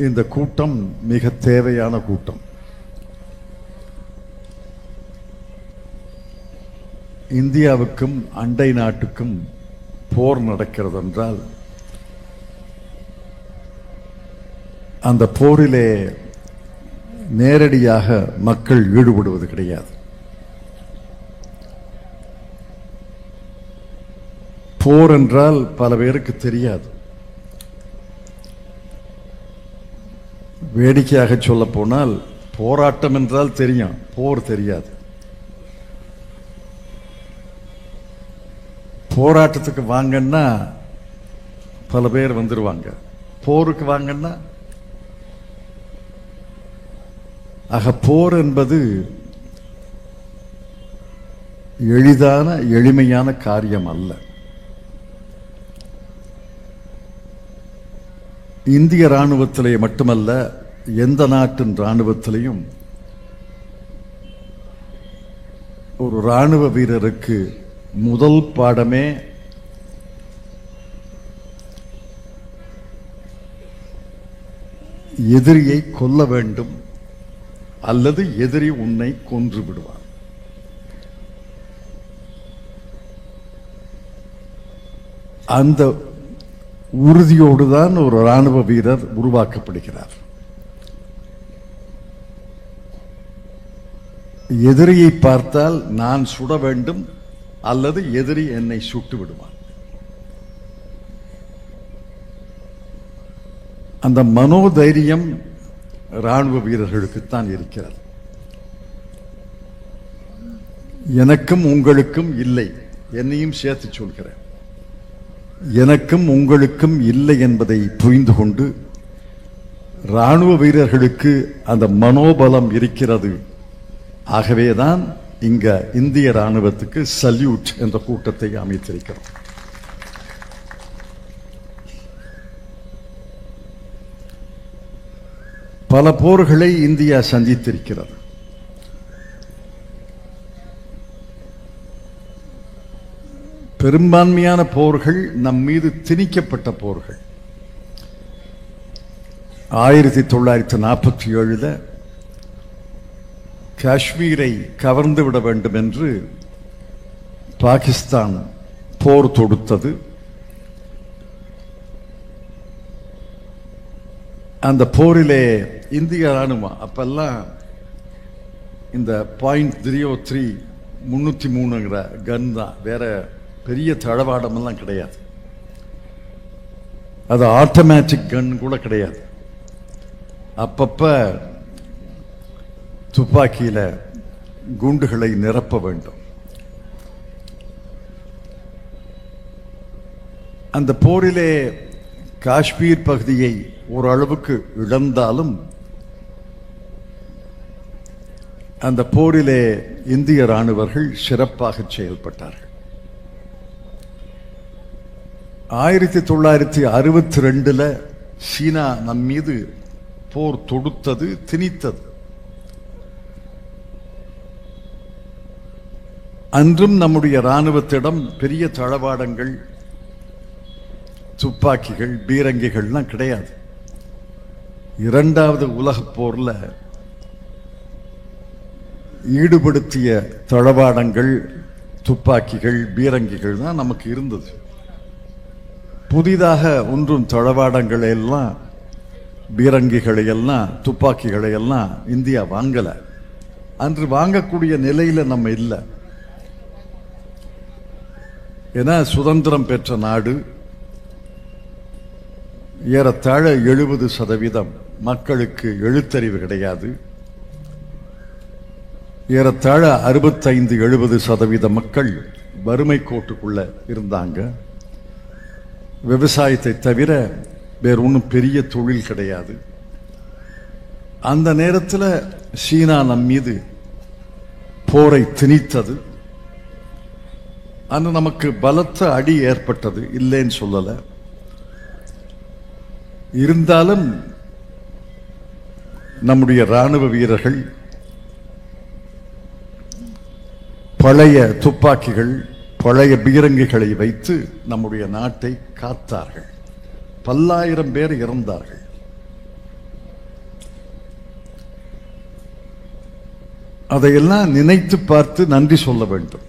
இந்த கூட்டம் மிக தேவையான கூட்டம். இந்தியாவுக்கும் அண்டை நாட்டுக்கும் போர் நடக்கிறது என்றால் அந்த போரிலே நேரடியாக மக்கள் ஈடுபடுவது கிடையாது. போர் என்றால் பல பேருக்கு தெரியாது. வேடிக்கையாக சொல்ல போனால் போராட்டம் என்றால் தெரியும், போர் தெரியாது. போராட்டத்துக்கு வாங்கன்னா பல பேர் வந்துருவாங்க, போருக்கு வாங்கன்னா போர் என்பது எளிமையான காரியம் அல்ல. இந்திய ராணுவத்திலே மட்டுமல்ல, எந்த நாட்டின் ராணுவத்திலையும் ஒரு ராணுவ வீரருக்கு முதல் பாடமே எதிரியை கொல்ல வேண்டும் அல்லது எதிரி உன்னை கொன்று விடுவார். அந்த உறுதியோடுதான் ஒரு ராணுவ வீரர் உருவாக்கப்படுகிறார். எதிரியை பார்த்தால் நான் சுட வேண்டும் அல்லது எதிரி என்னை சுட்டு விடுவான். அந்த மனோதைரியம் ராணுவ வீரர்களுக்குத்தான் இருக்கிறது. எனக்கும் உங்களுக்கும் இல்லை, என்னையும் சேர்த்து சொல்கிறேன். எனக்கும் உங்களுக்கும் இல்லை என்பதை புரிந்து கொண்டு ராணுவ வீரர்களுக்கு அந்த மனோபலம் இருக்கிறது. ஆகவேதான் இங்க இந்திய ராணுவத்துக்கு சல்யூட் என்ற கூட்டத்தை அமைத்திருக்கிறோம். பல போர்களை இந்தியா சந்தித்திருக்கிறது. பெரும்பான்மையான போர்கள் நம் மீது திணிக்கப்பட்ட போர்கள். 1947 காஷ்மீரை கவர்ந்து விட வேண்டும் என்று பாகிஸ்தான் போர் தொடுத்தது. அந்த போரிலே இந்திய ராணுவம் அப்பெல்லாம் இந்த .303 303ங்கிற கன் தான், வேற பெரிய தளவாடமெல்லாம் கிடையாது. அது ஆட்டோமேட்டிக் கன் கூட கிடையாது. அப்பப்ப துப்பாக்கியில குண்டுகளை நிரப்ப வேண்டும். அந்த போரிலே காஷ்மீர் பகுதியை ஓரளவுக்கு இழந்தாலும் அந்த போரிலே இந்திய ராணுவர்கள் சிறப்பாக செயல்பட்டார்கள். 1962 சீனா நம் மீது போர் தொடுத்தது, திணித்தது. அன்றும் நம்முடைய ராணுவத்திடம் பெரிய தளவாடங்கள், துப்பாக்கிகள், பீரங்கிகள்லாம் கிடையாது. இரண்டாவது உலகப் போர்ல ஈடுபடுத்திய தளவாடங்கள், துப்பாக்கிகள், பீரங்கிகள் தான் நமக்கு இருந்தது. புதிதாக ஒன்றும் தளவாடங்களை எல்லாம், பீரங்கிகளை எல்லாம், துப்பாக்கிகளை எல்லாம் இந்தியா வாங்கல. அன்று வாங்கக்கூடிய நிலையில நம்ம இல்லை. ஏன்னா சுதந்திரம் பெற்ற நாடு, ஏறத்தாழ 70% மக்களுக்கு எழுத்தறிவு கிடையாது. ஏறத்தாழ 65-70% மக்கள் வறுமை கோட்டுக்குள்ள இருந்தாங்க. விவசாயத்தை தவிர வேறு ஒன்றும் பெரிய தொழில் கிடையாது. அந்த நேரத்தில் சீனா நம் மீது போரை திணித்தது. அன்று நமக்கு பலத்த அடி ஏற்பட்டது, இல்லைன்னு சொல்லல. இருந்தாலும் நம்முடைய ராணுவ வீரர்கள் பழைய துப்பாக்கிகள், பழைய பீரங்கிகளை வைத்து நம்முடைய நாட்டை காத்தார்கள். பல்லாயிரம் பேர் இறந்தார்கள். அதையெல்லாம் நினைத்து பார்த்து நன்றி சொல்ல வேண்டும்.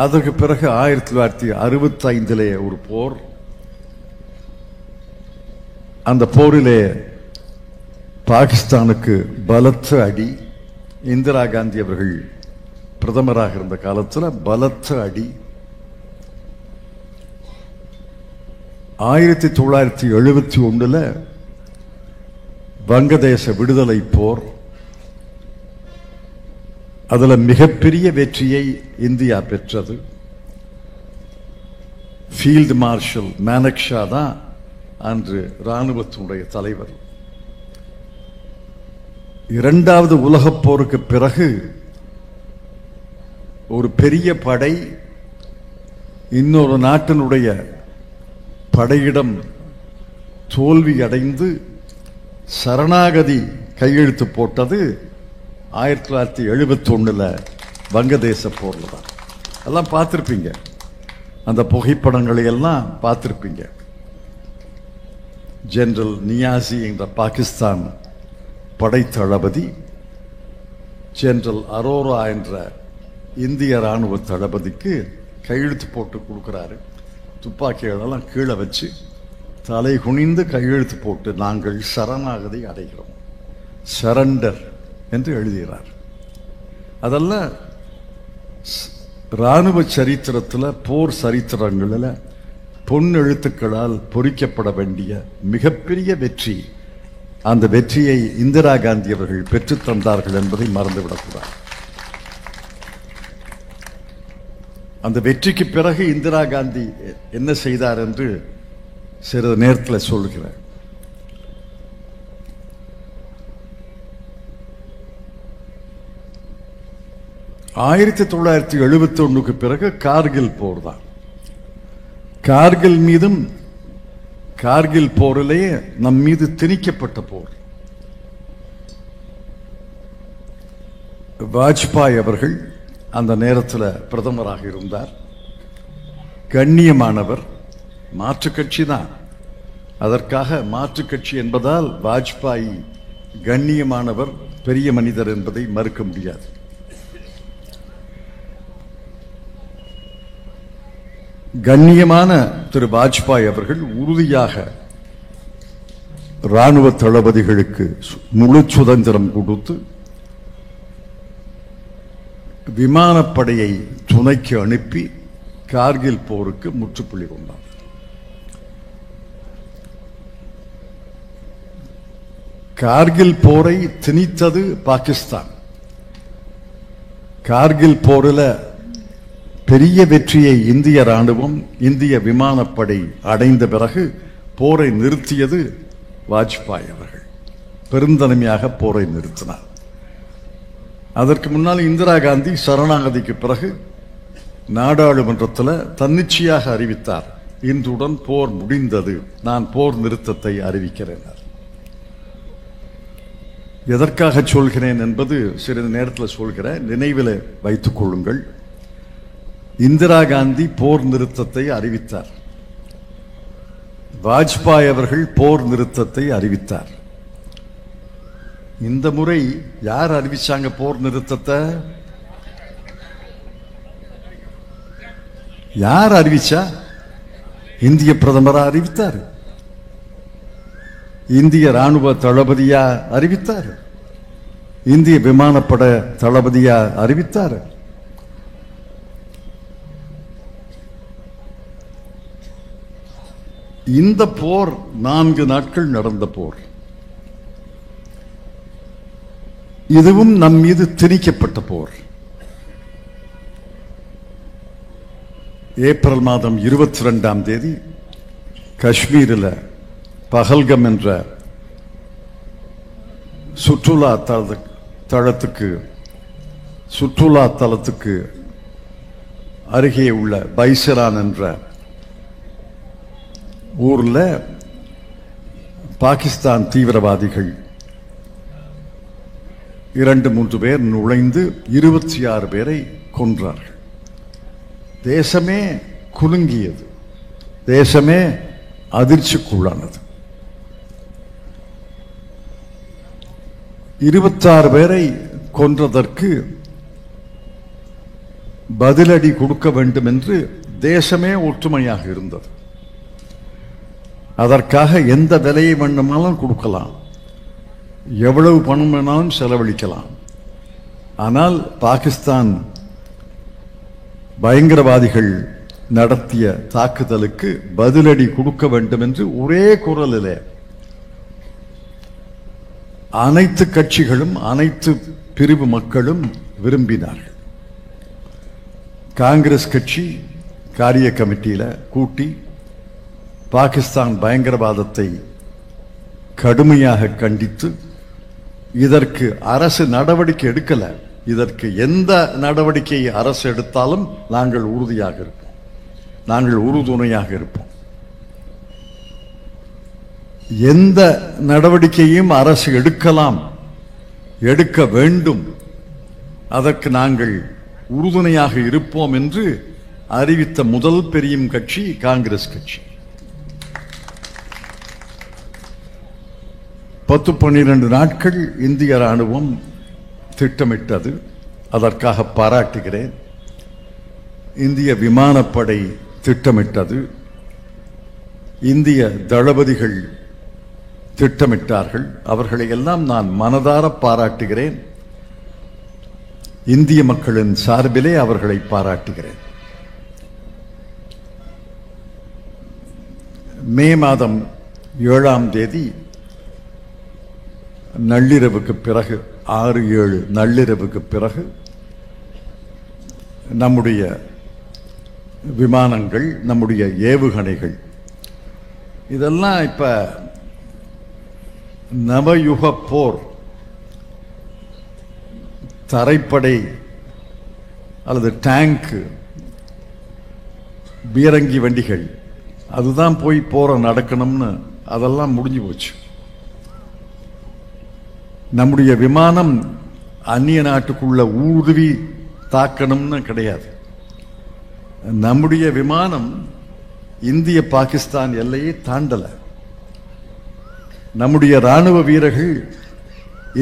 அதற்கு பிறகு 1965 ஒரு போர். அந்த போரிலே பாகிஸ்தானுக்கு பலத்த அடி. இந்திரா காந்தி அவர்கள் பிரதமராக இருந்த காலத்தில் பலத்த அடி. 1971 வங்கதேச விடுதலை போர். அதுல மிகப்பெரிய வெற்றியை இந்தியா பெற்றது. ஃபீல்டு மார்ஷல் மேனக்ஷா தான் அன்று இராணுவத்தினுடைய தலைவர். இரண்டாவது உலகப் போருக்கு பிறகு ஒரு பெரிய படை இன்னொரு நாட்டினுடைய படையிடம் தோல்வி அடைந்து சரணாகதி கையெழுத்து போட்டது 1971 வங்கதேச போர்ல தான். எல்லாம் பார்த்திருப்பீங்க, அந்த புகைப்படங்களை எல்லாம் பார்த்திருப்பீங்க. ஜெனரல் நியாசி என்ற பாகிஸ்தான் படை தளபதி, ஜெனரல் அரோரா என்ற இந்திய ராணுவ தளபதிக்கு கையெழுத்து போட்டு கொடுக்கிறாரு. துப்பாக்கிகளெல்லாம் கீழே வச்சு தலை குனிந்து கையெழுத்து போட்டு நாங்கள் சரணாகதி அடைகிறோம், சரண்டர் என்று எழுதுகிறார். அதெல்லாம் இராணுவ சரித்திரத்தில், போர் சரித்திரங்களில் பொன் எழுத்துக்களால் பொறிக்கப்பட வேண்டிய மிகப்பெரிய வெற்றி. அந்த வெற்றியை இந்திரா காந்தி அவர்கள் பெற்றுத் தந்தார்கள் என்பதை மறந்துவிடக்கூடாது. அந்த வெற்றிக்கு பிறகு இந்திரா காந்தி என்ன செய்தார் என்று சிறிது நேரத்தில் சொல்கிறேன். ஆயிரத்தி 1971 பிறகு கார்கில் போர் தான். கார்கில் மீதும், கார்கில் போரிலேயே நம் மீது திணிக்கப்பட்ட போர். வாஜ்பாய் அவர்கள் அந்த நேரத்தில் பிரதமராக இருந்தார். கண்ணியமானவர், மாற்று கட்சி தான். அதற்காக மாற்று கட்சி என்பதால் வாஜ்பாய் கண்ணியமானவர், பெரிய மனிதர் என்பதை மறுக்க முடியாது. கண்ணியமான திரு வாஜ்பாய் அவர்கள் உறுதியாக ராணுவ தளபதிகளுக்கு முழு சுதந்திரம் கொடுத்து விமானப்படையை துணைக்கு அனுப்பி கார்கில் போருக்கு முற்றுப்புள்ளி கொண்டார். கார்கில் போரை திணித்தது பாகிஸ்தான். கார்கில் போரில் பெரிய வெற்றியை இந்திய ராணுவம், இந்திய விமானப்படை அடைந்த பிறகு போரை நிறுத்தியது வாஜ்பாய் அவர்கள். பெருந்தன்மையாக போரை நிறுத்தினார். அதற்கு முன்னால் இந்திரா காந்தி சரணாகதிக்கு பிறகு நாடாளுமன்றத்தில் தன்னிச்சையாக அறிவித்தார், இன்றுடன் போர் முடிந்தது, நான் போர் நிறுத்தத்தை அறிவிக்கிறேன். எதற்காக சொல்கிறேன் என்பது சிறிது நேரத்தில் சொல்கிறேன், நினைவில் வைத்துக் கொள்ளுங்கள். இந்திரா காந்தி போர் நிறுத்தத்தை அறிவித்தார். வாஜ்பாய் அவர்கள் போர் நிறுத்தத்தை அறிவித்தார். இந்த முறை யார் அறிவிச்சாங்க போர் நிறுத்தத்தை? யார் அறிவிச்சா? இந்திய பிரதமரா அறிவித்தார், இந்திய ராணுவ தளபதியா அறிவித்தார், இந்திய விமானப்பட தளபதியா அறிவித்தார். இந்த போர் 4 நாட்கள் நடந்த போர். இதுவும் நம் மீது திணிக்கப்பட்ட போர். ஏப்ரல் மாதம் 22ஆம் தேதி காஷ்மீரில் பஹல்கம் என்ற சுற்றுலா தலத்துக்கு அருகே உள்ள பைசரான் என்ற ஊர்ல பாகிஸ்தான் தீவிரவாதிகள் 2-3 பேர் நுழைந்து 26 பேரை கொன்றார்கள். தேசமே குலுங்கியது, தேசமே அதிர்ச்சிக்குள்ளானது. 26 பேரை கொன்றதற்கு பதிலடி கொடுக்க வேண்டும் என்று தேசமே ஒற்றுமையாக இருந்தது. அதற்காக எந்த விலையை வேண்டுமானாலும் கொடுக்கலாம், எவ்வளவு பணம் வேணாலும் செலவழிக்கலாம். ஆனால் பாகிஸ்தான் பயங்கரவாதிகள் நடத்திய தாக்குதலுக்கு பதிலடி கொடுக்க வேண்டும் என்று ஒரே குரலிலே அனைத்து கட்சிகளும் அனைத்து பிரிவு மக்களும் விரும்பினார்கள். காங்கிரஸ் கட்சி காரிய கமிட்டியில கூட்டி பாகிஸ்தான் பயங்கரவாதத்தை கடுமையாக கண்டித்து இதற்கு அரசு நடவடிக்கை எடுக்கல. இதற்கு எந்த நடவடிக்கையை அரசு எடுத்தாலும் நாங்கள் உறுதியாக இருப்போம், நாங்கள் உறுதுணையாக இருப்போம். எந்த நடவடிக்கையும் அரசு எடுக்கலாம், எடுக்க வேண்டும், அதற்கு நாங்கள் உறுதுணையாக இருப்போம் என்று அறிவித்த முதல் பெரிய கட்சி காங்கிரஸ் கட்சி. 10-12 நாட்கள் இந்திய ராணுவம் திட்டமிட்டது, அதற்காக பாராட்டுகிறேன். இந்திய விமானப்படை திட்டமிட்டது, இந்திய தளபதிகள் திட்டமிட்டார்கள். அவர்களை எல்லாம் நான் மனதார பாராட்டுகிறேன். இந்திய மக்களின் சார்பிலே அவர்களை பாராட்டுகிறேன். மே மாதம் 7ஆம் தேதி நள்ளிரவுக்கு பிறகு 6-7 நள்ளிரவுக்கு பிறகு நம்முடைய விமானங்கள், நம்முடைய ஏவுகணைகள் இதெல்லாம் இப்ப நவயுக போர் தரைப்படை அல்லது டேங்க், பீரங்கி வண்டிகள், அதுதான் போய் போற நடக்கணும்னு அதெல்லாம் முடிஞ்சு போச்சு. நம்முடைய விமானம் அந்நிய நாட்டுக்குள்ள ஊடுருவி தாக்கணும்னு கிடையாது. நம்முடைய விமானம் இந்திய பாகிஸ்தான் எல்லையை தாண்டல. நம்முடைய ராணுவ வீரர்கள்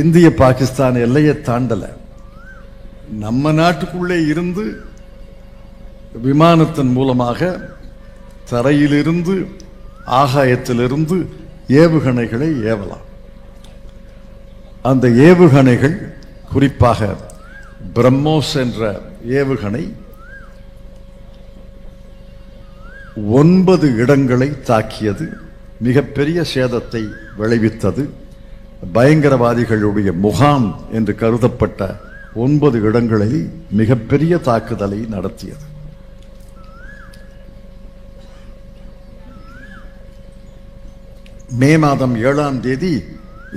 இந்திய பாகிஸ்தான் எல்லையை தாண்டல. நம்ம நாட்டுக்குள்ளே இருந்து விமானத்தின் மூலமாக தரையிலிருந்து ஆகாயத்திலிருந்து ஏவுகணைகளை ஏவலாம். அந்த ஏவுகணைகள் குறிப்பாக பிரம்மோஸ் என்ற ஏவுகணை 9 இடங்களை தாக்கியது, மிகப்பெரிய சேதத்தை விளைவித்தது. பயங்கரவாதிகளுடைய முகாம் என்று கருதப்பட்ட 9 இடங்களில் மிகப்பெரிய தாக்குதலை நடத்தியது. மே மாதம் 7ஆம் தேதி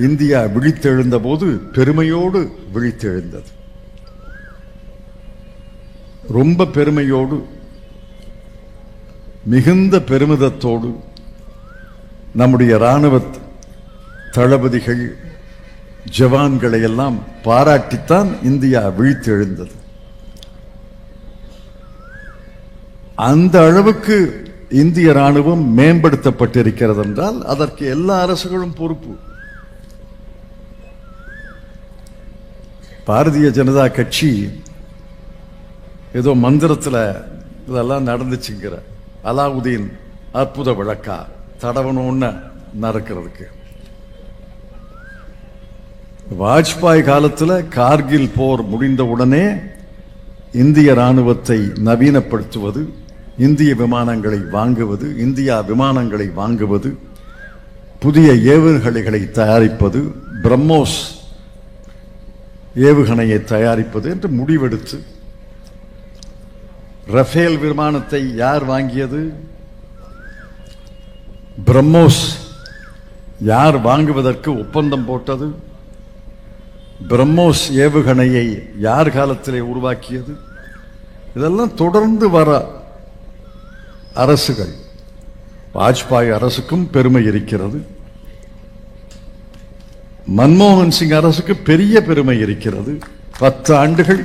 இந்தியா விழித்தெழுந்த போது பெருமையோடு விழித்தெழுந்தது. ரொம்ப பெருமையோடு, மிகுந்த பெருமிதத்தோடு நம்முடைய ராணுவ தளபதிகள், ஜவான்களை எல்லாம் பாராட்டித்தான் இந்தியா விழித்தெழுந்தது. அந்த அளவுக்கு இந்திய ராணுவம் மேம்படுத்தப்பட்டிருக்கிறது என்றால் அதற்கு எல்லா அரசுகளும் பொறுப்பு. பாரதிய ஜனதா கட்சி ஏதோ மந்திரத்தில் இதெல்லாம் நடந்துச்சுங்கிற அலாவுதீன் அற்புத விளக்கா தடவணும்னு நடக்கிறதுக்கு. வாஜ்பாய் காலத்தில் கார்கில் போர் முடிந்த உடனே இந்திய ராணுவத்தை நவீனப்படுத்துவது, இந்திய விமானங்களை வாங்குவது, இந்தியா விமானங்களை வாங்குவது, புதிய ஏவுகணைகளை தயாரிப்பது, பிரம்மோஸ் ஏவுகணையை தயாரிப்பது என்று முடிவெடுத்து, ரஃபேல் விமானத்தை யார் வாங்கியது? பிரம்மோஸ் யார் வாங்குவதற்கு ஒப்பந்தம் போட்டது? பிரம்மோஸ் ஏவுகணையை யார் காலத்திலே உருவாக்கியது? இதெல்லாம் தொடர்ந்து வர அரசுகள். வாஜ்பாய் அரசுக்கும் பெருமை இருக்கிறது, மன்மோகன் சிங் அரசுக்கு பெரிய பெருமை இருக்கிறது. 10 ஆண்டுகள்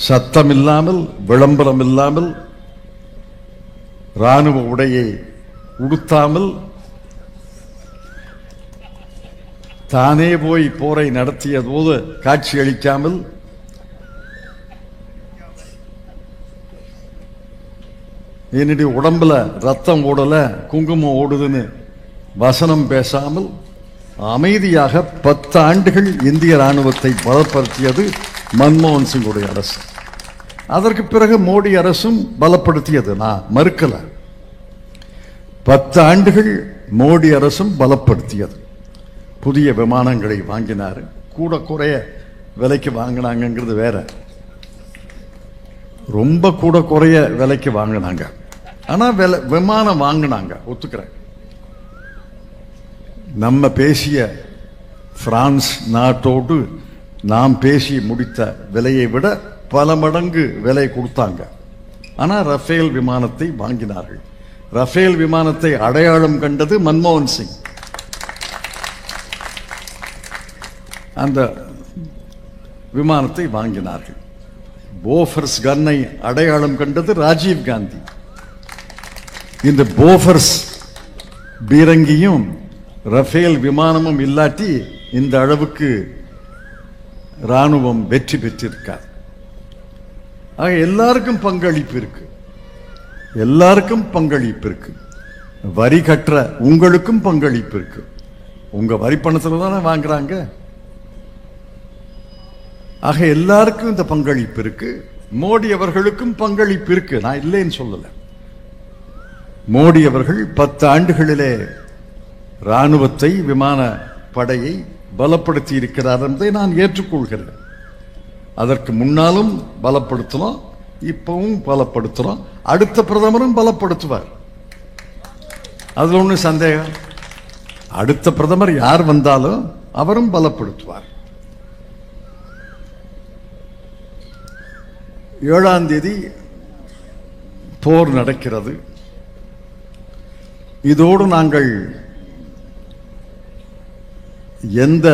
சத்தம் இல்லாமல், விளம்பரம் இல்லாமல், ராணுவ உடையை உடுத்தாமல் தானே போய் போரை நடத்திய போது காட்சியளிக்காமல் என்னுடைய உடம்புல ரத்தம் ஓடல குங்குமம் ஓடுதுன்னு வசனம் பேசாமல் அமைதியாக 10 ஆண்டுகள் இந்திய ராணுவத்தை பலப்படுத்தியது மன்மோகன் சிங்குடைய அரசு. அதற்கு பிறகு மோடி அரசும் பலப்படுத்தியது, நான் மறுக்கல. 10 ஆண்டுகள் மோடி அரசும் பலப்படுத்தியது. புதிய விமானங்களை வாங்கினார். கூட குறைய விலைக்கு வாங்கினாங்கிறது வேற, ரொம்ப கூட குறைய விலைக்கு வாங்கினாங்க. ஆனா விமானம் வாங்கினாங்க, ஒத்துக்கிறேன். நம்ம பேசிய பிரான்ஸ் நாட்டோடு நாம் பேசி முடித்த விலையை விட பல மடங்கு விலை கொடுத்தாங்க. ஆனா ரஃபேல் விமானத்தை வாங்கினார்கள். ரஃபேல் விமானத்தை அடையாளம் கண்டது மன்மோகன் சிங். அந்த விமானத்தை வாங்கினார்கள். போஃபர்ஸ் கன்னை அடையாளம் கண்டது ராஜீவ் காந்தி. இந்த போஃபர்ஸ் பீரங்கியும் ரஃபேல் விமானமும் இல்லாட்டி இந்த அளவுக்கு ராணுவம் வெற்றி பெற்றிருக்கார். ஆக எல்லாருக்கும் பங்களிப்பு இருக்கு, எல்லாருக்கும் பங்களிப்பு இருக்கு. வரி கட்டுற உங்களுக்கும் பங்களிப்பு இருக்கு. உங்க வரி பணத்துல தானே வாங்குறாங்க. ஆக எல்லாருக்கும் இந்த பங்களிப்பு இருக்கு. மோடி அவர்களுக்கும் பங்களிப்பு இருக்கு, நான் இல்லைன்னு சொல்லல. மோடி அவர்கள் 10 ஆண்டுகளிலே ராணுவத்தை விமான படையை பலப்படுத்தி இருக்கிறார் என்பதை நான் ஏற்றுக்கொள்கிறேன். அதற்கு முன்னாலும் பலப்படுத்தணும், இப்பவும் பலப்படுத்துறோம். அடுத்த பிரதமரும் பலப்படுத்துவார், அதுல ஒன்றும் சந்தேகம். அடுத்த பிரதமர் யார் வந்தாலும் அவரும் பலப்படுத்துவார். 7ஆம் தேதி போர் நடக்கிறது. இதோடு நாங்கள் எந்த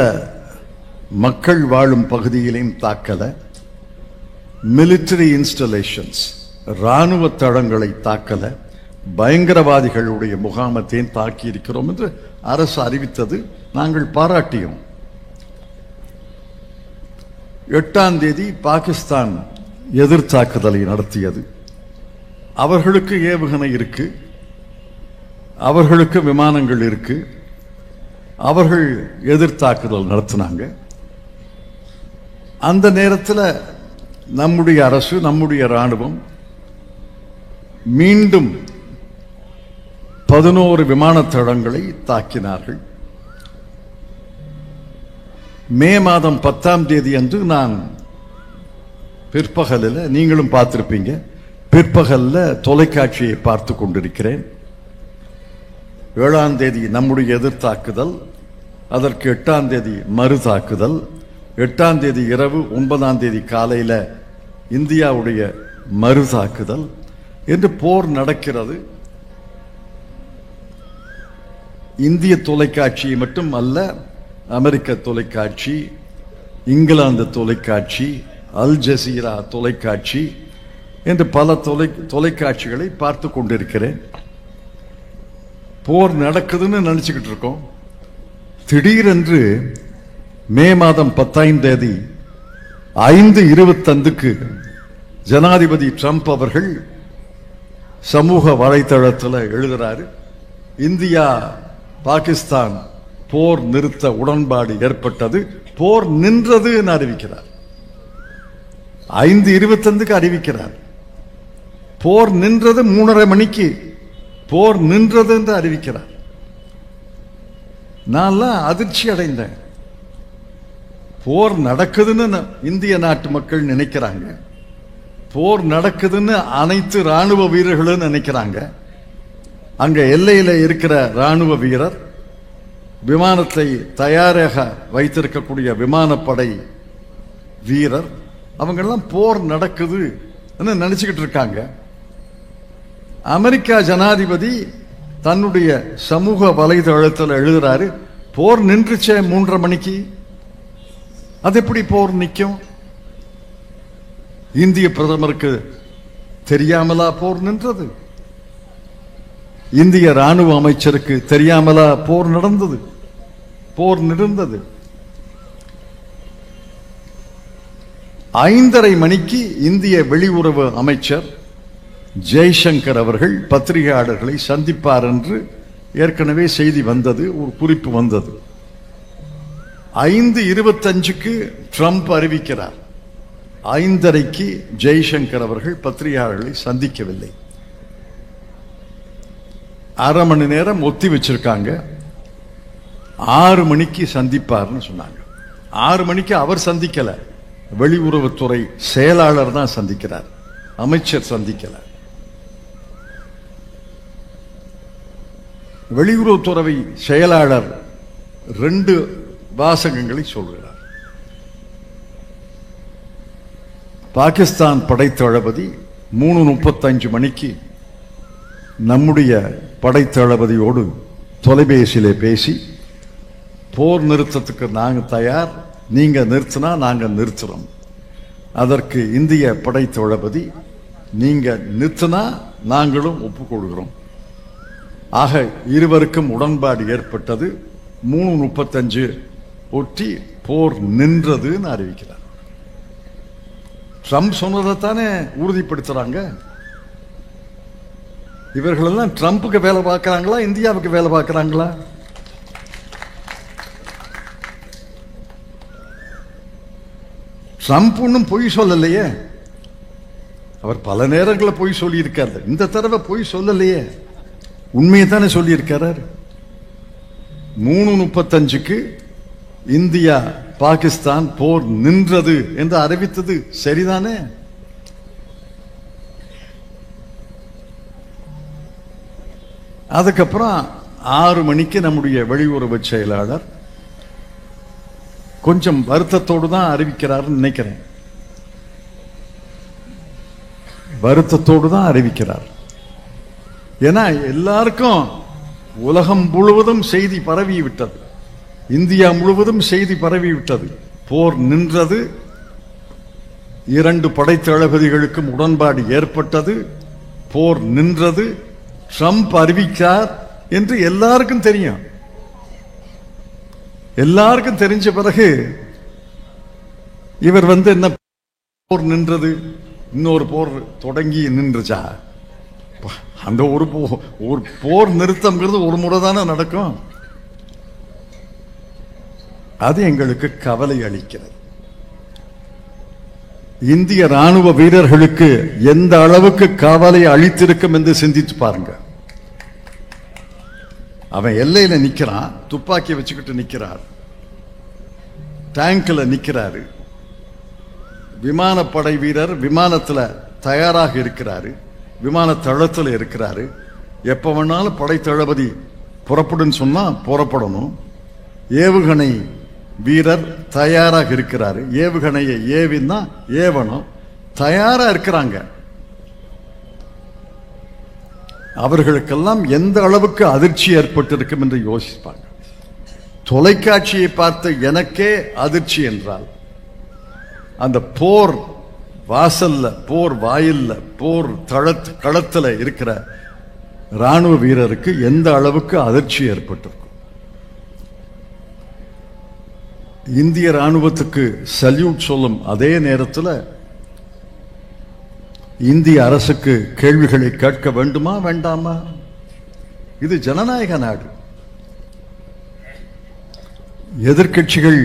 மக்கள் வாழும் பகுதியிலையும் தாக்கல. மிலிட்டரி இன்ஸ்டாலேஷன்ஸ், ராணுவ தளங்களை தாக்கல. பயங்கரவாதிகளுடைய முகாமத்தையும் தாக்கி இருக்கிறோம் என்று அரசு அறிவித்தது, நாங்கள் பாராட்டியோம். 8ஆம் தேதி பாகிஸ்தான் எதிர்த்தாக்குதலை நடத்தியது. அவர்களுக்கு ஏவுகணை இருக்கு, அவர்களுக்கு விமானங்கள் இருக்கு, அவர்கள் எதிர்த்தாக்குதல் நடத்தினாங்க. அந்த நேரத்தில் நம்முடைய அரசு, நம்முடைய ராணுவம் மீண்டும் 11 விமான தளங்களை தாக்கினார்கள். மே மாதம் 10ஆம் தேதி அன்று நான் பிற்பகலில், நீங்களும் பார்த்திருப்பீங்க, பிற்பகலில் தொலைக்காட்சியை பார்த்து கொண்டிருக்கிறேன். 7ஆம் தேதி நம்முடைய எதிர்த்தாக்குதல், அதற்கு 8ஆம் தேதி மறு தாக்குதல், 8ஆம் தேதி இரவு, 9ஆம் தேதி காலையில் இந்தியாவுடைய மறு தாக்குதல் என்று போர் நடக்கிறது. இந்திய தொலைக்காட்சி மட்டும் அல்ல, அமெரிக்க தொலைக்காட்சி, இங்கிலாந்து தொலைக்காட்சி, அல் ஜசீரா தொலைக்காட்சி என்று பல தொலைக்காட்சிகளை பார்த்து கொண்டிருக்கிறேன். போர் நடக்குதுன்னு நினைச்சுக்கிட்டு இருக்கோம். திடீரென்று மே மாதம் 10ஆம் தேதி 5:25க்கு ஜனாதிபதி ட்ரம்ப் அவர்கள் சமூக வலைத்தளத்தில் எழுதுறாரு, இந்தியா பாகிஸ்தான் போர் நிறுத்த உடன்பாடு ஏற்பட்டது, போர் நின்றது என்று அறிவிக்கிறார். 5:25க்கு அறிவிக்கிறார். போர் நின்றது 3:30 மணிக்கு போர் நின்றது என்று அறிவிக்கிறார். நான் அதிர்ச்சி அடைந்தேன். போர் நடக்குதுன்னு இந்திய நாட்டு மக்கள் நினைக்கிறாங்க, போர் நடக்குதுன்னு அனைத்து ராணுவ வீரர்களும் நினைக்கிறாங்க. அங்க எல்லையில இருக்கிற ராணுவ வீரர், விமானத்தை தயாராக வைத்திருக்கக்கூடிய விமானப்படை வீரர், அவங்கெல்லாம் போர் நடக்குது நினைச்சுக்கிட்டு இருக்காங்க. அமெரிக்கா ஜனாதிபதி தன்னுடைய சமூக வலைதளத்தில் எழுதுறாரு, போர் நின்றுச்சே 3:30 மணிக்கு, அது எப்படி போர் நிற்கும்? இந்திய பிரதமருக்கு தெரியாமலா போர் நின்றது? இந்திய ராணுவ அமைச்சருக்கு தெரியாமலா போர் நடந்தது? போர் நிறுந்தது. 5:30 மணிக்கு இந்திய வெளியுறவு அமைச்சர் ஜெய்சங்கர் அவர்கள் பத்திரிகையாளர்களை சந்திப்பார் என்று ஏற்கனவே செய்தி வந்தது, ஒரு குறிப்பு வந்தது. 5:25க்கு ட்ரம்ப் அறிவிக்கிறார். 5:30க்கு ஜெய்சங்கர் அவர்கள் பத்திரிகையாளர்களை சந்திக்கவில்லை. அரை மணி நேரம் ஒத்தி வச்சிருக்காங்க. 6 மணிக்கு சந்திப்பார்னு சொன்னாங்க. 6 மணிக்கு அவர் சந்திக்கல, வெளியுறவுத்துறை செயலாளர் தான் சந்திக்கிறார், அமைச்சர் சந்திக்கல. வெளியுறவுத்துறை செயலாளர் 2 வாசகங்களை சொல்கிறார். பாகிஸ்தான் படைத்தளபதி 3:35 மணிக்கு நம்முடைய படைத்தளபதியோடு தொலைபேசியிலே பேசி, போர் நிறுத்தத்துக்கு நாங்கள் தயார், நீங்க நிறுத்தினா நாங்க நிறுத்துறோம். அதற்கு இந்திய படைத்தளபதி, நீங்க நிறுத்தினா நாங்களும் ஒப்புக்கொள்கிறோம். ஆக இருவருக்கும் உடன்பாடு ஏற்பட்டது. 3:35 ஒட்டி போர் நின்றதுன்னு அறிவிக்கிறார். ட்ரம்ப் சொன்னதைத்தானே உறுதிப்படுத்துறாங்க. இவர்களெல்லாம் ட்ரம்புக்கு வேலை பார்க்கிறாங்களா, இந்தியாவுக்கு வேலை பார்க்கிறாங்களா? ட்ரம்ப் ஒன்றும் பொய் சொல்லலையே. அவர் பல நேரங்களில் பொய் சொல்லி இருக்காரு. இந்த தடவை பொய் சொல்லலையே, உண்மையை தானே சொல்லி இருக்காரு. 3:35க்கு இந்தியா பாகிஸ்தான் போர் நின்றது என்று அறிவித்தது சரிதானே? அதுக்கப்புறம் 6 மணிக்கு நம்முடைய வெளியுறவு செயலாளர் கொஞ்சம் வருத்தத்தோடு தான் அறிவிக்கிறார் நினைக்கிறேன். வருத்தத்தோடு தான் அறிவிக்கிறார். ஏன்னா எல்லாருக்கும் உலகம் முழுவதும் செய்தி பரவி விட்டது, இந்தியா முழுவதும் செய்தி பரவி விட்டது. போர் நின்றது, 2 படைத்தளபதிகளுக்கும் உடன்பாடு ஏற்பட்டது, போர் நின்றது, ட்ரம்ப் அறிவித்தார் என்று எல்லாருக்கும் தெரியும். எல்லாருக்கும் தெரிஞ்ச பிறகு இவர் என்ன போர் நின்றது, இன்னொரு போர் தொடங்கி நின்றுச்சா? அந்த ஒரு போர் நிறுத்தம்ங்கிறது ஒரு முறை தானே நடக்கும். அது எங்களுக்கு கவலை அளிக்கிறது. இந்திய ராணுவ வீரர்களுக்கு எந்த அளவுக்கு கவலை அளித்திருக்கும் என்று சிந்தித்து பாருங்க. அவன் எல்லையில நிக்கிறான், துப்பாக்கி வச்சுக்கிட்டு நிக்கிறார், டேங்க்ல நிக்கிறாரு, விமானப்படை வீரர் விமானத்துல தயாராக இருக்கிறாரு, விமான தளத்தில் இருக்கிறாரு. எப்ப வேணாலும் படை தளபதி புறப்படுன்னு சொன்னா புறப்படணும். ஏவுகணை வீரர் தயாராக இருக்கிறாரு, ஏவுகணையை ஏவினா ஏவணும், தயாரா இருக்கிறாங்க. அவர்களுக்கெல்லாம் எந்த அளவுக்கு அதிர்ச்சி ஏற்பட்டிருக்கும் என்று யோசிப்பாங்க. தொலைக்காட்சியை பார்த்த எனக்கே அதிர்ச்சி என்றால், அந்த போர் வாசல்ல, போர் வாயில்ல, போர் களத்துல இருக்கிற ராணுவ வீரருக்கு எந்த அளவுக்கு அதிர்ச்சி ஏற்பட்டிருக்கும். இந்திய ராணுவத்துக்கு சல்யூட் சொல்லும் அதே நேரத்தில் இந்திய அரசுக்கு கேள்விகளை கேட்க வேண்டுமா வேண்டாமா? இது ஜனநாயக நாடு. எதிர்க்கட்சிகள்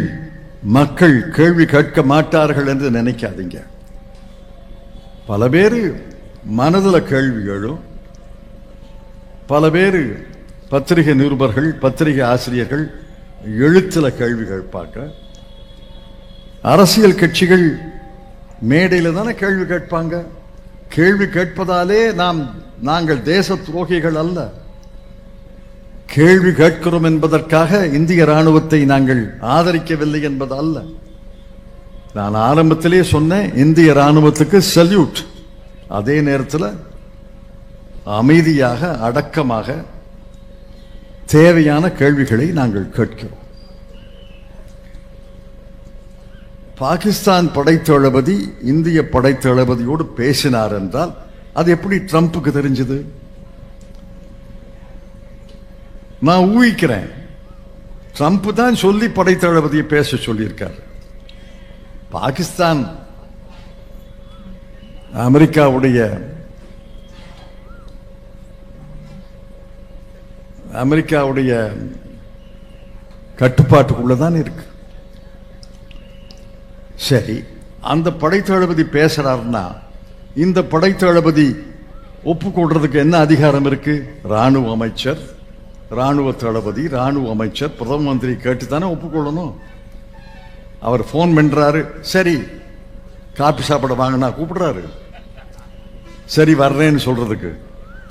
மக்கள் கேள்வி கேட்க மாட்டார்கள் என்று நினைக்காதீங்க. பல பேர் மனதில் கேள்வி எழும். பல பேர் பத்திரிகை நிருபர்கள், பத்திரிகை ஆசிரியர்கள் எழுத்துல கேள்வி கேட்பாங்க. அரசியல் கட்சிகள் மேடையில் தானே கேள்வி கேட்பாங்க. கேள்வி கேட்பதாலே நாங்கள் தேச துரோகிகள் அல்ல. கேள்வி கேட்கிறோம் என்பதற்காக இந்திய ராணுவத்தை நாங்கள் ஆதரிக்கவில்லை என்பது அல்ல. நான் ஆரம்பத்திலே சொன்னேன், இந்திய ராணுவத்துக்கு சல்யூட். அதே நேரத்தில் அமைதியாக, அடக்கமாக தேவையான கேள்விகளை நாங்கள் கேட்கிறோம். பாகிஸ்தான் படைத்தளபதி இந்திய படைத்தளபதியோடு பேசினார் என்றால் அது எப்படி ட்ரம்புக்கு தெரிஞ்சது? நான் ஊகிக்கிறேன். ட்ரம்ப் தான் சொல்லி படைத்தளபதியை பேச சொல்லியிருக்கார். பாகிஸ்தான் அமெரிக்காவுடைய கட்டுப்பாட்டுக்குள்ளதான் இருக்கு. சரி, அந்த படைத்தளபதி பேசுறாருன்னா இந்த படைத்தளபதி ஒப்புக்கொள்றதுக்கு என்ன அதிகாரம் இருக்கு? ராணுவ அமைச்சர், ராணுவ தளபதி, ராணுவ அமைச்சர், பிரதம மந்திரி கேட்டுத்தானே ஒப்புக்கொள்ளணும். அவர் போன் பண்றாரு, சரி காபி சாப்பிட வாங்கினா கூப்பிடுறாரு, சரி வர்றேன்னு சொல்றதுக்கு.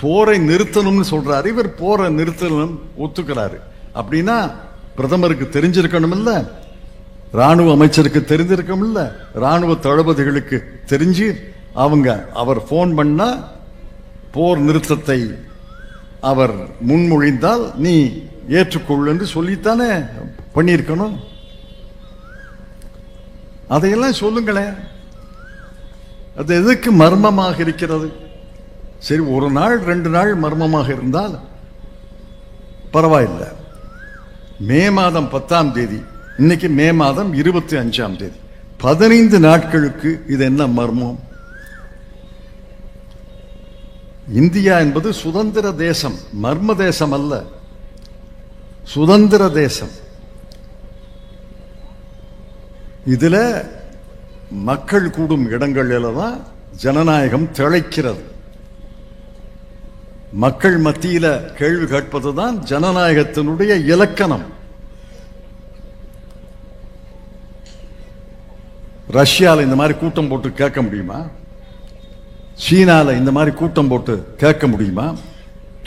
போரை நிறுத்தணும்னு சொல்றாரு, இவர் போரை நிறுத்தணும் ஒத்துக்கிறாரு. அப்படின்னா பிரதமருக்கு தெரிஞ்சிருக்கணும் இல்ல, ராணுவ அமைச்சருக்கு தெரிஞ்சிருக்கணும் இல்ல, ராணுவ தளபதிகளுக்கு தெரிஞ்சு அவர் போன் பண்ணா போர் நிறுத்தத்தை அவர் முன்மொழிந்தால் நீ ஏற்றுக்கொள் என்று சொல்லித்தானே பண்ணியிருக்கணும். அதையெல்லாம் சொல்லுங்களேன். அது எதுக்கு மர்மமாக இருக்கிறது? சரி, ஒரு நாள் 2 நாள் மர்மமாக இருந்தால் பரவாயில்லை. மே மாதம் 10ஆம் தேதி, இன்னைக்கு மே மாதம் 25ஆம் தேதி, 15 நாட்களுக்கு இது என்ன மர்மம்? இந்தியா என்பது சுதந்திர தேசம், மர்ம தேசம் அல்ல, சுதந்திர தேசம். இதுல மக்கள் கூடும் இடங்களில் தான் ஜனநாயகம் திளைக்கிறது. மக்கள் மத்தியில கேள்வி கேட்பதுதான் ஜனநாயகத்தினுடைய இலக்கணம். ரஷ்யால இந்த மாதிரி கூட்டம் போட்டு கேட்க முடியுமா? சீனால இந்த மாதிரி கூட்டம் போட்டு கேட்க முடியுமா?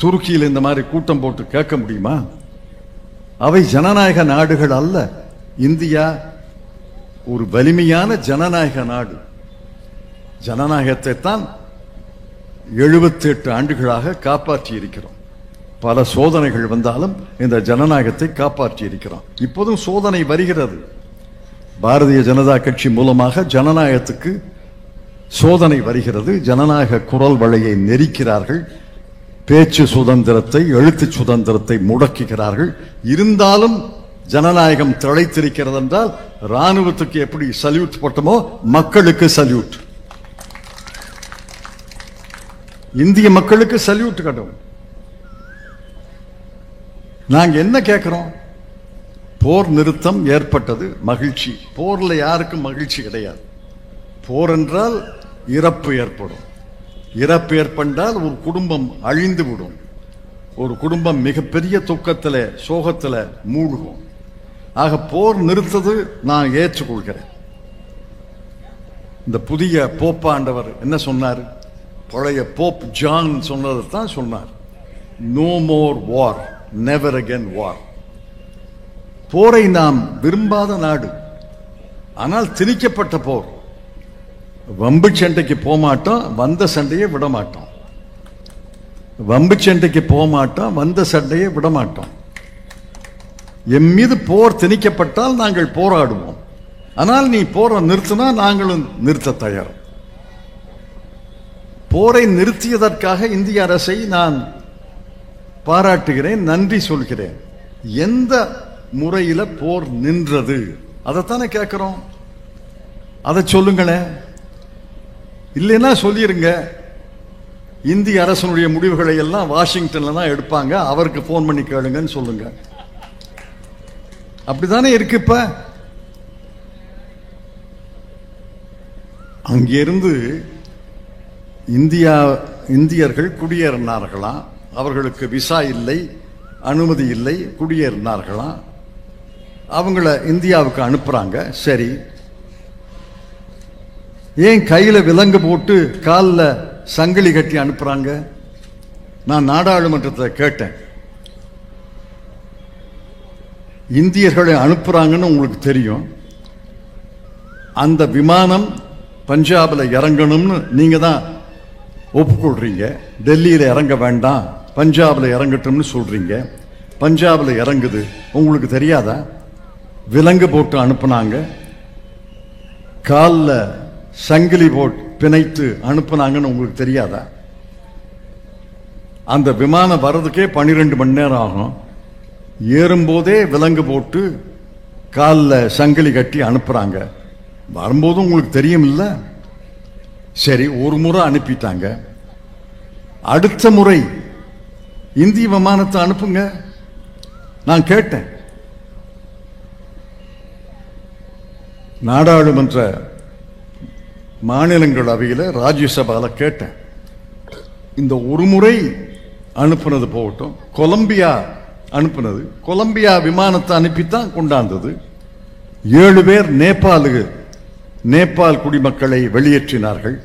துருக்கியில் இந்த மாதிரி கூட்டம் போட்டு கேட்க முடியுமா? அவை ஜனநாயக நாடுகள் அல்ல. இந்தியா ஒரு வலிமையான ஜனநாயக நாடு. ஜனநாயகத்தை தான் 78 ஆண்டுகளாக காப்பாற்றி இருக்கிறோம். பல சோதனைகள் வந்தாலும் இந்த ஜனநாயகத்தை காப்பாற்றி இருக்கிறோம். இப்போதும் சோதனை வருகிறது. பாரதிய ஜனதா கட்சி மூலமாக ஜனநாயகத்துக்கு சோதனை வருகிறது. ஜனநாயக குரல் வளையை நெரிக்கிறார்கள். பேச்சு சுதந்திரத்தை, எழுத்து சுதந்திரத்தை முடக்குகிறார்கள். இருந்தாலும் ஜனநாயகம் திளைத்திருக்கிறது என்றால் ராணுவத்துக்கு எப்படி சல்யூட் போட்டோமோ மக்களுக்கு சல்யூட், இந்திய மக்களுக்கு சல்யூட் கட்டும். நாங்க என்ன கேட்கிறோம்? போர் நிறுத்தம் ஏற்பட்டது, மகிழ்ச்சி. போர்ல யாருக்கும் மகிழ்ச்சி கிடையாது. போர் என்றால் இறப்பு ஏற்படும். இறப்பு ஏற்பட்டால் ஒரு குடும்பம் அழிந்து விடும். ஒரு குடும்பம் மிகப்பெரிய துக்கத்தில், சோகத்தில் மூழ்கும். ஆக போர் நிறுத்தது நான் ஏற்றுக்கொள்கிறேன். இந்த புதிய போப்பாண்டவர் என்ன சொன்னார்? பழைய போப் ஜான் சொன்னதை தான் சொன்னார். நோ மோர் வார், நெவர் அகேன் வார். போரை நாம் விரும்பாத நாடு, ஆனால் திணிக்கப்பட்ட போர். வம்பு சண்டைக்கு போக மாட்டோம், வந்த சண்டையை விட மாட்டோம். வம்பு சண்டைக்கு போக மாட்டோம், வந்த சண்டையை விட மாட்டோம். என் மீது போர் திணிக்கப்பட்டால் நாங்கள் போராடுவோம். ஆனால் நீ போரை நிறுத்தினா நாங்களும் நிறுத்த தயார். போரை நிறுத்தியதற்காக இந்திய அரசை நான் பாராட்டுகிறேன், நன்றி சொல்கிறேன். எந்த முறையில போர் நின்றது அதைத்தானே கேட்கிறோம். அதை சொல்லுங்களேன். இல்லைன்னா சொல்லிருங்க, இந்திய அரசனுடைய முடிவுகளை எல்லாம் வாஷிங்டன்ல தான் எடுப்பாங்க, அவருக்கு போன் பண்ணி கேளுங்கன்னு சொல்லுங்க. அப்படித்தானே இருக்கு. இப்ப அங்கிருந்து இந்தியர்கள் குடியேறினார்களாம். அவர்களுக்கு விசா இல்லை, அனுமதி இல்லை, குடியேறினார்களாம். அவங்கள இந்தியாவுக்கு அனுப்புறாங்க. சரி, ஏன் கையில விலங்கு போட்டு காலில் சங்கிலி கட்டி அனுப்புறாங்க? நான் நாடாளுமன்றத்தை கேட்டேன். இந்தியர்களை அனுப்புறாங்கன்னு உங்களுக்கு தெரியும். அந்த விமானம் பஞ்சாபில் இறங்கணும்னு நீங்க தான் ஒப்புக்கொள்றீங்க. டெல்லியில் இறங்க வேண்டாம், பஞ்சாபில் இறங்கட்டும்னு சொல்றீங்க. பஞ்சாபில் இறங்குது, உங்களுக்கு தெரியாதா? விலங்கு போட்டு அனுப்புனாங்க, காலில் சங்கிலி போட்டு பிணைத்து அனுப்புனாங்கன்னு உங்களுக்கு தெரியாதா? அந்த விமானம் வர்றதுக்கே 12 மணி நேரம் ஆகும். ஏறும்போதே விலங்கு போட்டு காலில் சங்கிலி கட்டி அனுப்புறாங்க. வரும்போது உங்களுக்கு தெரியும் இல்ல? சரி, ஒரு முறை அனுப்பிட்டாங்க. அடுத்த முறை இந்திய விமானத்தை அனுப்புங்க. நான் கேட்டேன், நாடாளுமன்ற மாநிலங்களவையில் ராஜ்யசபால கேட்டேன், இந்த ஒரு முறை அனுப்புனது போகட்டும், கொலம்பியா அனுப்புனது, கொலம்பியா விமானத்தை அனுப்பித்தான் கொண்டாந்தது. 7 பேர் நேபாள் குடிமக்களை வெளியேற்றினார்கள்.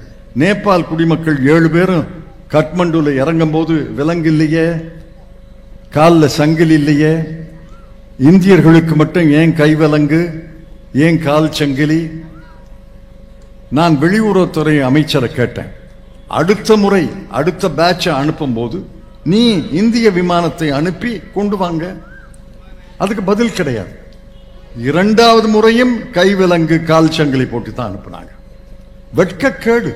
நேபாள் குடிமக்கள் 7 பேரும் கட்மண்டுல இறங்கும் போது விலங்கு இல்லையே, காலில் சங்கிலி இல்லையே. இந்தியர்களுக்கு மட்டும் ஏன் கை விலங்கு, ஏன் கால் சங்கிலி? நான் வெளியுறவுத்துறை அமைச்சரை கேட்டேன், அடுத்த முறை அடுத்த பேட்சை அனுப்பும் போது நீ இந்திய விமானத்தை அனுப்பி கொண்டு வாங்க. அதுக்கு பதில் கிடையாது. 2வது முறையும் கைவிலங்கு கால் சங்கிலி போட்டு தான் அனுப்புனாங்க. வெட்கக்கேடு.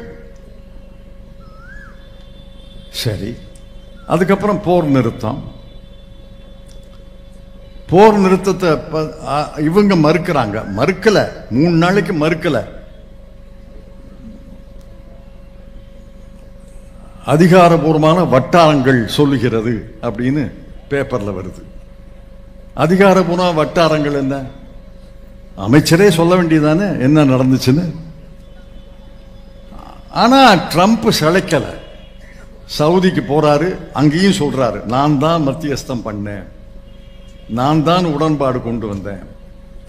சரி, அதுக்கப்புறம் போர் நிறுத்தம். போர் நிறுத்தத்தை இவங்க மறுக்கல. 3 நாளைக்கு மறுக்கல. அதிகாரபூர்வமான வட்டாரங்கள் சொல்லுகிறது அப்படின்னு பேப்பர்ல வருது. அதிகாரபூர்வ வட்டாரங்கள் என்ன? அமைச்சரே சொல்ல வேண்டியதானே என்ன நடந்துச்சுன்னு. ஆனா ட்ரம்ப் சளைக்கல. சவுதிக்கு போறாரு, அங்கேயும் சொல்றாரு, நான் தான் மத்தியஸ்தம் பண்ணேன், நான் தான் உடன்பாடு கொண்டு வந்தேன்.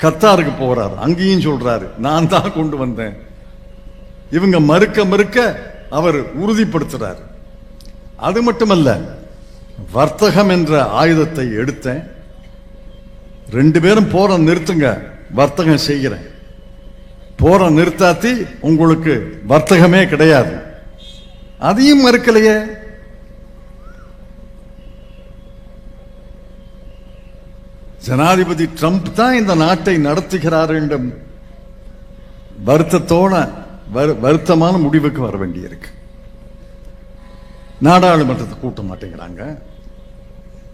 கத்தாருக்கு போறாரு, அங்கேயும் சொல்றாரு, நான் தான் கொண்டு வந்தேன். இவங்க மறுக்க அவர் உறுதிப்படுத்துறார். அது மட்டுமல்ல, வர்த்தகம் என்ற ஆயுதத்தை எடுத்தேன், 2 பேரும் போற நிறுத்துங்க, வர்த்தகம் செய்கிறேன். போற நிறுத்தாத்தி உங்களுக்கு வர்த்தகமே கிடையாது. அதையும் மறுக்கலையே. ஜனாதிபதி ட்ரம்ப் தான் இந்த நாட்டை நடத்துகிறார் என்ற வருத்தமான முடிவுக்கு வர வேண்டியிருக்கு. நாடாளுமன்றத்தை கூட்ட மாட்டேங்கிறாங்க,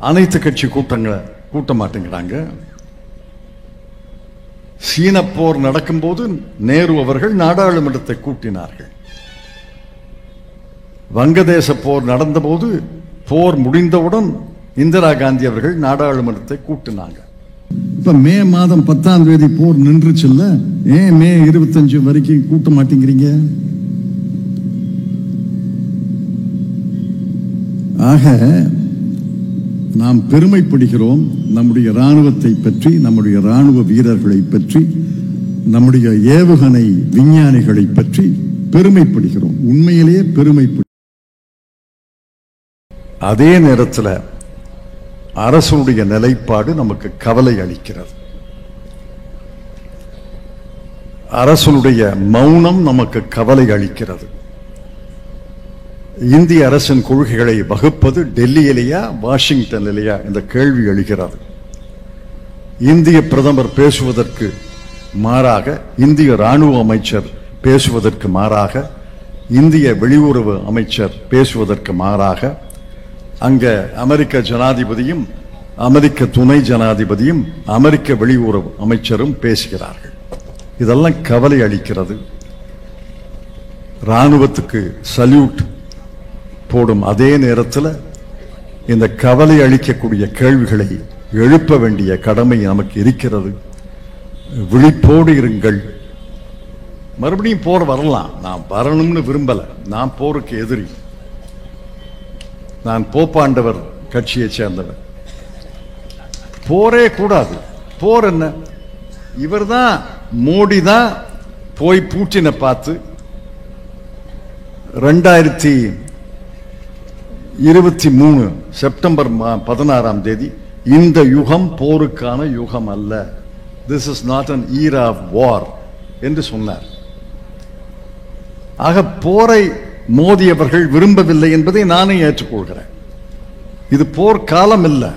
அனைத்து கட்சி கூட்டங்களை கூட்ட மாட்டேங்கிறாங்க. சீன போர் நடக்கும்போது நேரு அவர்கள் நாடாளுமன்றத்தை கூட்டினார்கள். வங்கதேச போர் நடந்தபோது, போர் முடிந்தவுடன் இந்திரா காந்தி அவர்கள் நாடாளுமன்றத்தை கூட்டினாங்க. இப்ப மே மாதம் 10ஆம் தேதி போர் நின்றுச்சுல்ல, ஏன் மே 25 வரைக்கும் கூட்ட மாட்டேங்கிறீங்க? ஆக நாம் பெருமைப்படுகிறோம் நம்முடைய ராணுவத்தை பற்றி, நம்முடைய ராணுவ வீரர்களை பற்றி, நம்முடைய ஏவுகணை விஞ்ஞானிகளை பற்றி பெருமைப்படுகிறோம். உண்மையிலேயே பெருமைப்படு. அதே நேரத்தில் அரசுடைய நிலைப்பாடு நமக்கு கவலை அளிக்கிறது. அரசுடைய மௌனம் நமக்கு கவலை அளிக்கிறது. இந்திய அரசின் கொள்கைகளை வகுப்பது டெல்லியிலேயா வாஷிங்டனிலேயா என்ற கேள்வி எழுகிறது. இந்திய பிரதமர் பேசுவதற்கு மாறாக, இந்திய ராணுவ அமைச்சர் பேசுவதற்கு மாறாக, இந்திய வெளியுறவு அமைச்சர் பேசுவதற்கு மாறாக, அங்க அமெரிக்க ஜனாதிபதியும் அமெரிக்க துணை ஜனாதிபதியும் அமெரிக்க வெளியுறவு அமைச்சரும் பேசுகிறார்கள். இதெல்லாம் கவலை அளிக்கிறது. ராணுவத்துக்கு சல்யூட் போடும் அதே நேரத்தில் இந்த கவலை அளிக்கக்கூடிய கேள்விகளை எழுப்ப வேண்டிய கடமை நமக்கு இருக்கிறது. விழிப்போடு இருங்கள். மறுபடியும் போர் வரலாம், நான் வரணும்னு விரும்பல, நான் போருக்கு எதிரி. நான் போப்பாண்டவர் கட்சியை சேர்ந்தவர். போரே கூடாது. போர் என்ன? இவர்தான், மோடி தான் போய் பூட்டினை பார்த்து 2023 செப்டம்பர் 16ஆம் தேதி, இந்த யுகம் போருக்கான யுகம் அல்ல, this is not an era of war என்று சொன்னார். ஆக போரை மோடி அவர்கள் விரும்பவில்லை என்பதை நானே ஏற்றுக்கொள்கிறேன். இது போர் காலம் இல்லை,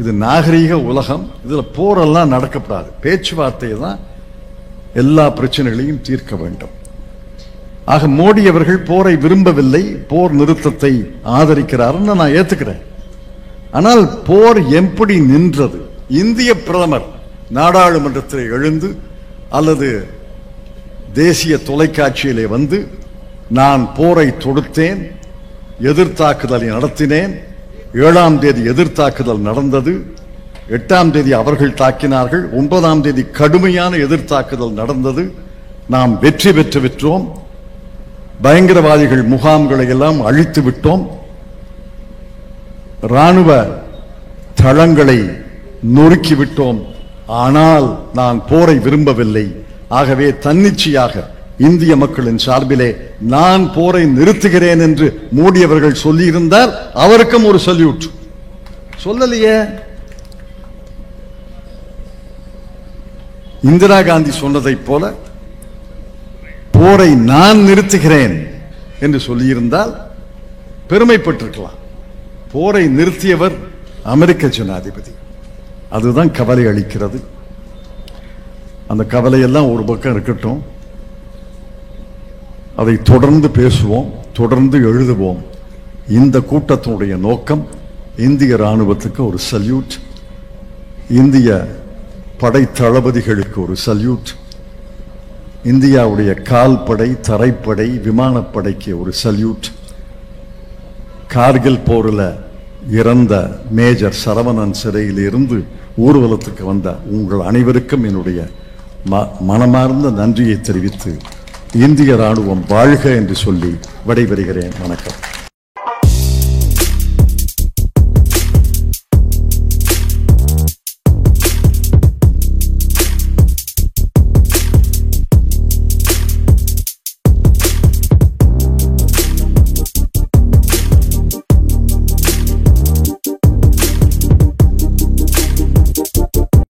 இது நாகரீக உலகம். இதுல போரெல்லாம் நடக்கப்படாது. பேச்சுவார்த்தை தான் எல்லா பிரச்சனைகளையும் தீர்க்க வேண்டும். ஆக மோடி அவர்கள் போரை விரும்பவில்லை, போர் நிறுத்தத்தை ஆதரிக்கிறார்னு நான் ஏத்துக்கிறேன். ஆனால் போர் எப்படி நின்றது? இந்திய பிரதமர் நாடாளுமன்றத்தில் எழுந்து அல்லது தேசிய தொலைக்காட்சியிலே வந்து நான் போரை தொடுத்தேன், எதிர்த்தாக்குதலை நடத்தினேன், 7ஆம் தேதி எதிர்த்தாக்குதல் நடந்தது, 8ஆம் தேதி அவர்கள் தாக்கினார்கள், 9ஆம் தேதி கடுமையான எதிர்த்தாக்குதல் நடந்தது, நாம் வெற்றி பெற்று விட்டோம், பயங்கரவாதிகள் முகாம்களை எல்லாம் அழித்து விட்டோம், ராணுவ தளங்களை நொறுக்கிவிட்டோம், ஆனால் நான் போரை விரும்பவில்லை, ஆகவே தன்னிச்சையாக இந்திய மக்களின் சார்பிலே நான் போரை நிறுத்துகிறேன் என்று மோடி அவர்கள் சொல்லியிருந்தால் அவருக்கும் ஒரு சல்யூட். சொல்லலையே. இந்திரா காந்தி சொன்னதைப் போல போரை நான் நிறுத்துகிறேன் என்று சொல்லியிருந்தால் பெருமைப்பட்டிருக்கலாம். போரை நிறுத்தியவர் அமெரிக்க ஜனாதிபதி. அதுதான் கவலை அளிக்கிறது. அந்த கவலையெல்லாம் ஒரு பக்கம் இருக்கட்டும், அதை தொடர்ந்து பேசுவோம், தொடர்ந்து எழுதுவோம். இந்த கூட்டத்தினுடைய நோக்கம் இந்திய ராணுவத்துக்கு ஒரு சல்யூட், இந்திய படை தளபதிகளுக்கு ஒரு சல்யூட், இந்தியாவுடைய கால்படை, தரைப்படை, விமானப்படைக்கு ஒரு சல்யூட், கார்கில் போரில் இறந்த மேஜர் சரவணன் சிறையில் இருந்து ஊர்வலத்துக்கு வந்த உங்கள் அனைவருக்கும் என்னுடைய மனமார்ந்த நன்றியை தெரிவித்து இந்திய ராணுவம் வாழ்க என்று சொல்லி விடைபெறுகிறேன். வணக்கம்.